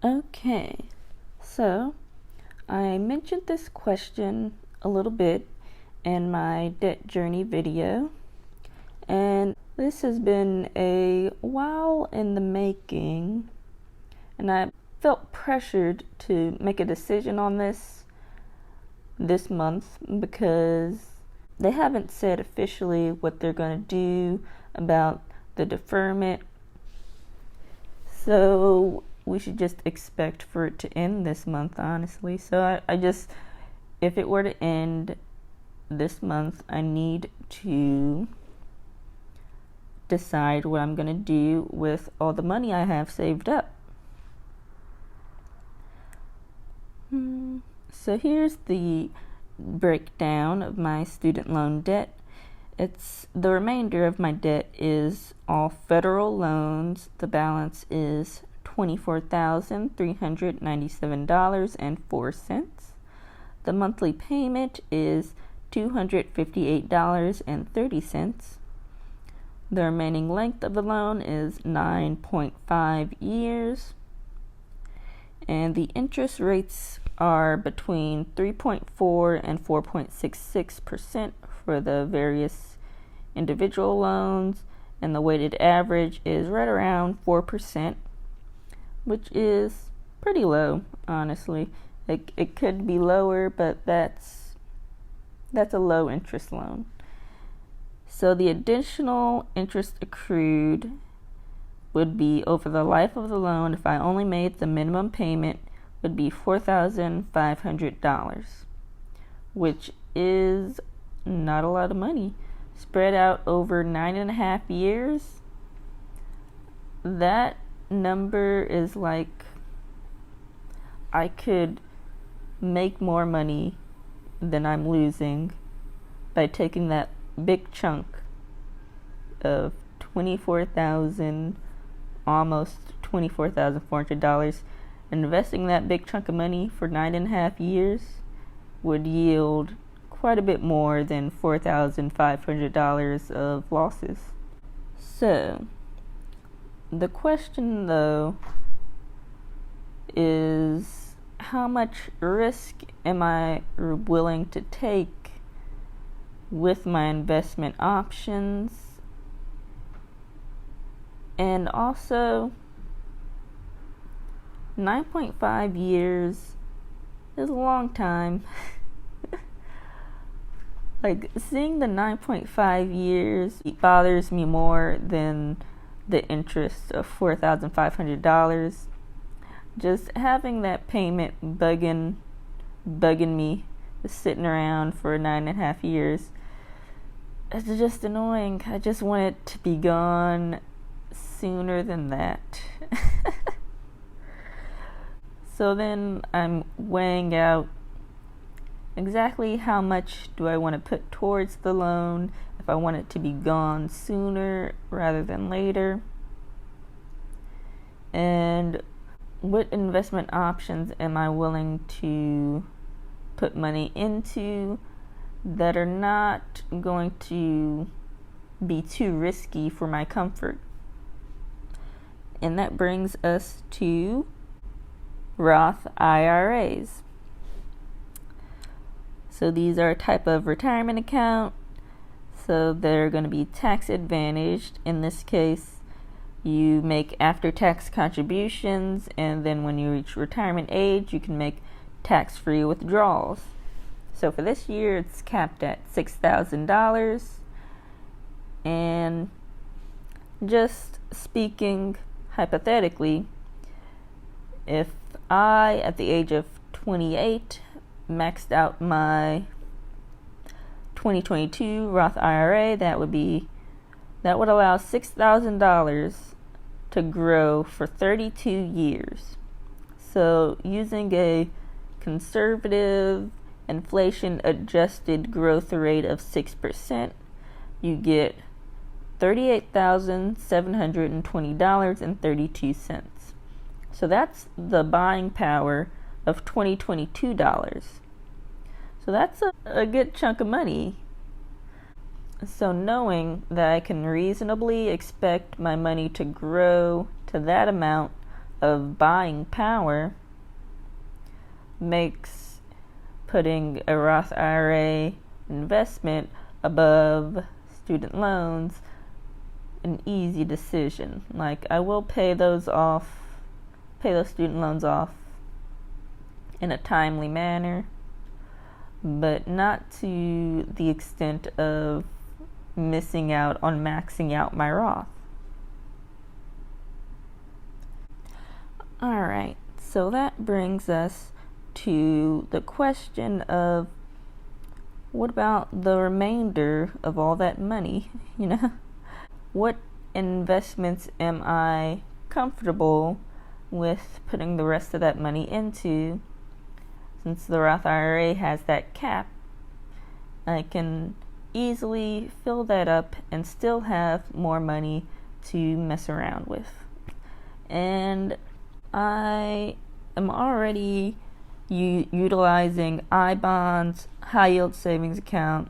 Okay, so I mentioned this question a little bit in my debt journey video, and this has been a while in the making, and I felt pressured to make a decision on this month because they haven't said officially what they're going to do about the deferment. So we should just expect for it to end this month, honestly. So I just, if it were to end this month, I need to decide what I'm going to do with all the money I have saved up. So here's the breakdown of my student loan debt. It's the remainder of my debt is all federal loans. The balance is $24,397.04. The monthly payment is $258.30. The remaining length of the loan is 9.5 years. And the interest rates are between 3.4 and 4.66% for the various individual loans, and the weighted average is right around 4%, which is pretty low, honestly. It could be lower, but that's a low interest loan. So the additional interest accrued would be over the life of the loan, if I only made the minimum payment, would be $4,500, which is not a lot of money. Spread out over 9.5 years, that number is like I could make more money than I'm losing by taking that big chunk of almost $24,400, investing that big chunk of money for 9.5 years would yield quite a bit more than $4,500 of losses. So, the question though is, how much risk am I willing to take with my investment options? And also, 9.5 years is a long time. Like, seeing the 9.5 years bothers me more than the interest of $4,500. Just having that payment bugging me, sitting around for 9.5 years, it's just annoying. I just want it to be gone sooner than that. So then I'm weighing out exactly how much do I want to put towards the loan, if I want it to be gone sooner rather than later, and what investment options am I willing to put money into that are not going to be too risky for my comfort. And that brings us to Roth IRAs. So these are a type of retirement account. So they're going to be tax advantaged. In this case, you make after-tax contributions, and then when you reach retirement age, you can make tax-free withdrawals. So for this year, it's capped at $6,000. And just speaking hypothetically, if I, at the age of 28, maxed out my 2022 Roth IRA, that would allow $6,000 to grow for 32 years. So using a conservative inflation-adjusted growth rate of 6%, you get $38,720.32. So that's the buying power of 2022 dollars. So that's a good chunk of money. So knowing that I can reasonably expect my money to grow to that amount of buying power makes putting a Roth IRA investment above student loans an easy decision. Like, I will pay those student loans off in a timely manner, but not to the extent of missing out on maxing out my Roth. Alright, so that brings us to the question of, what about the remainder of all that money? What investments am I comfortable with putting the rest of that money into? Since the Roth IRA has that cap, I can easily fill that up and still have more money to mess around with. And I am already utilizing I-bonds, high yield savings account,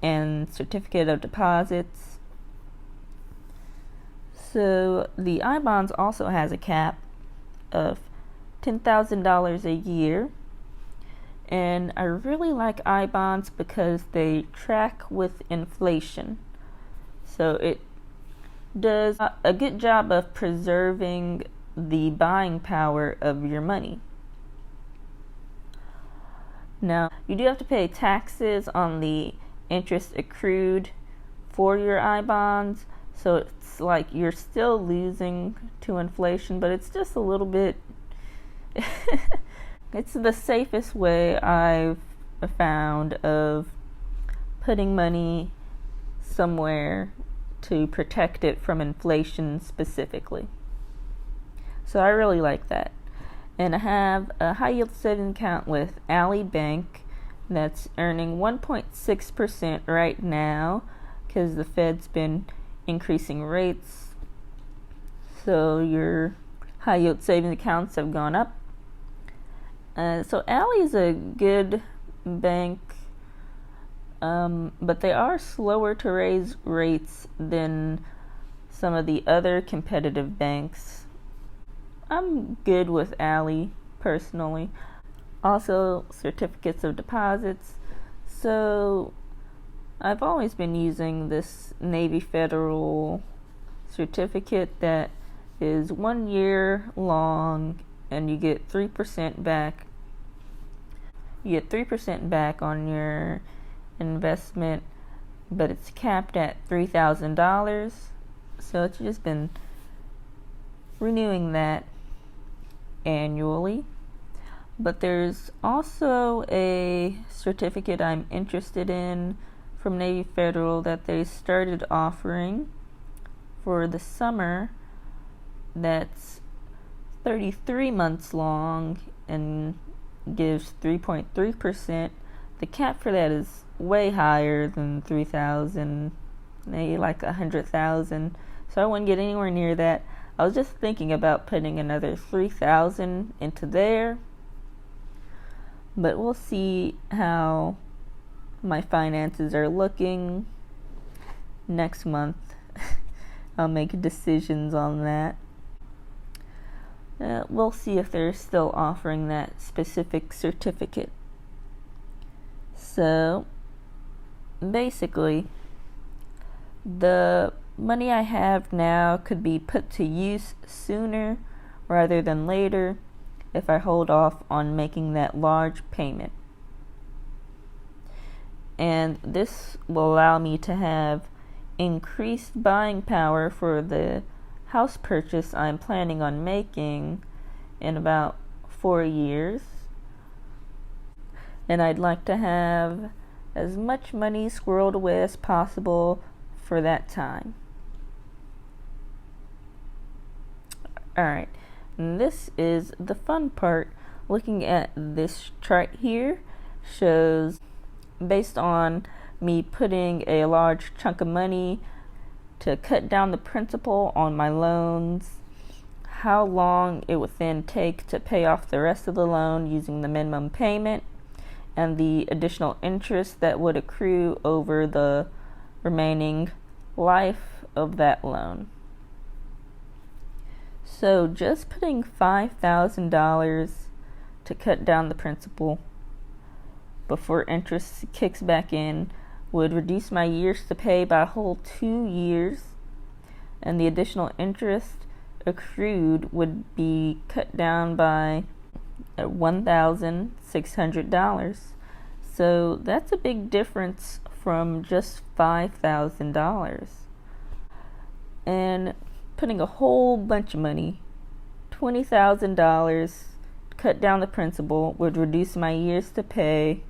and certificate of deposits. So the I-bonds also has a cap of $10,000 a year. And I really like I-bonds because they track with inflation. So it does a good job of preserving the buying power of your money. Now, you do have to pay taxes on the interest accrued for your I-bonds. So it's like you're still losing to inflation, but it's just a little bit... It's the safest way I've found of putting money somewhere to protect it from inflation specifically. So I really like that. And I have a high yield savings account with Ally Bank that's earning 1.6% right now because the Fed's been increasing rates. So your high yield savings accounts have gone up. So Ally is a good bank, but they are slower to raise rates than some of the other competitive banks. I'm good with Ally personally. Also, certificates of deposits. So I've always been using this Navy Federal certificate that is 1 year long, and you get 3% back. You get 3% back on your investment, but it's capped at $3,000. So it's just been renewing that annually. But there's also a certificate I'm interested in from Navy Federal that they started offering for the summer that's 33 months long and gives 3.3%. The cap for that is way higher than 3,000, maybe like 100,000. So I wouldn't get anywhere near that. I was just thinking about putting another 3,000 into there, but we'll see how my finances are looking next month. I'll make decisions on that. We'll see if they're still offering that specific certificate. So, basically, the money I have now could be put to use sooner rather than later if I hold off on making that large payment. And this will allow me to have increased buying power for the house purchase I'm planning on making in about 4 years. And I'd like to have as much money squirreled away as possible for that time. Alright, and this is the fun part. Looking at this chart here shows, based on me putting a large chunk of money to cut down the principal on my loans, how long it would then take to pay off the rest of the loan using the minimum payment, and the additional interest that would accrue over the remaining life of that loan. So just putting $5,000 to cut down the principal before interest kicks back in would reduce my years to pay by a whole 2 years, and the additional interest accrued would be cut down by $1,600. So that's a big difference from just $5,000. And putting a whole bunch of money, $20,000, cut down the principal would reduce my years to pay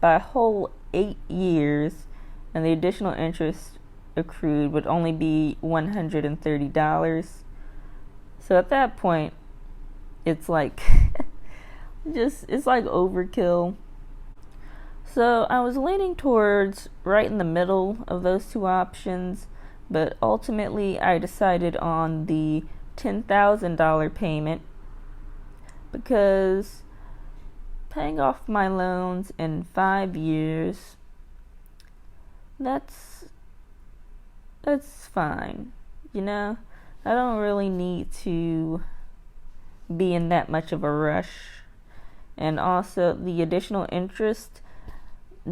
by a whole 8 years, and the additional interest accrued would only be $130. So at that point, it's like it's like overkill. So I was leaning towards right in the middle of those two options, but ultimately I decided on the $10,000 payment because paying off my loans in 5 years, that's fine. You know, I don't really need to be in that much of a rush. And also the additional interest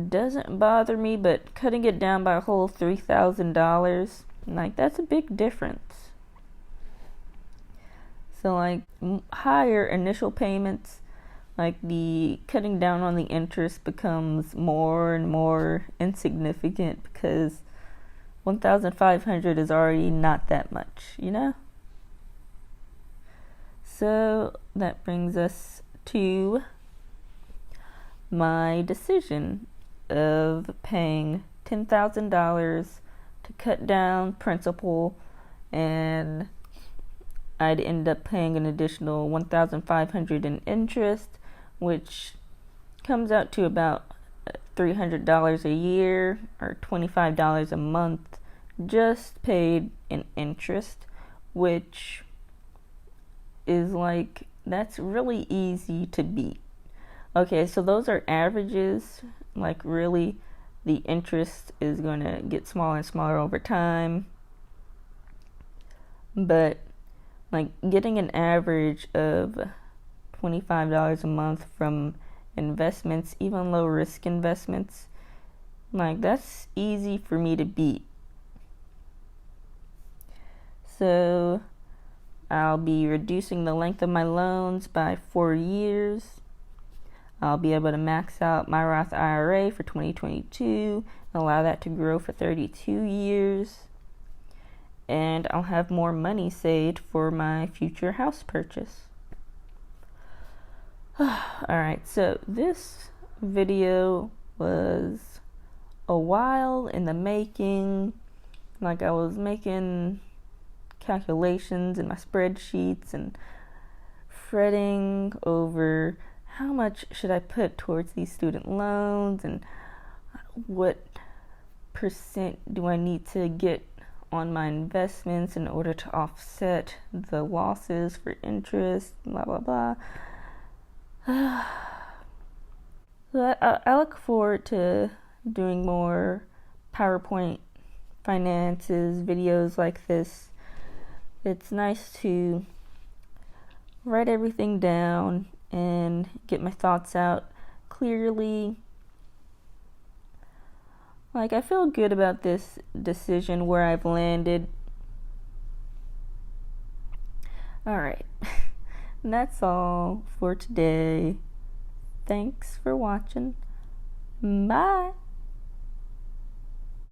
doesn't bother me, but cutting it down by a whole $3,000, like, that's a big difference. So like higher initial payments, like the cutting down on the interest becomes more and more insignificant because $1,500 is already not that much, you know? So that brings us to my decision of paying $10,000 to cut down principal, and I'd end up paying an additional $1,500 in interest, which comes out to about $300 a year or $25 a month just paid in interest, which is like, that's really easy to beat. Okay, so those are averages. Like, really, the interest is going to get smaller and smaller over time. But like getting an average of $25 a month from investments, even low risk investments, like, that's easy for me to beat. So I'll be reducing the length of my loans by 4 years. I'll be able to max out my Roth IRA for 2022 and allow that to grow for 32 years. And I'll have more money saved for my future house purchase. Alright, so this video was a while in the making. Like, I was making calculations in my spreadsheets and fretting over how much should I put towards these student loans and what percent do I need to get on my investments in order to offset the losses for interest, blah blah blah. So I look forward to doing more PowerPoint finances videos like this. It's nice to write everything down and get my thoughts out clearly. Like, I feel good about this decision where I've landed. Alright, that's all for today. Thanks for watching. Bye.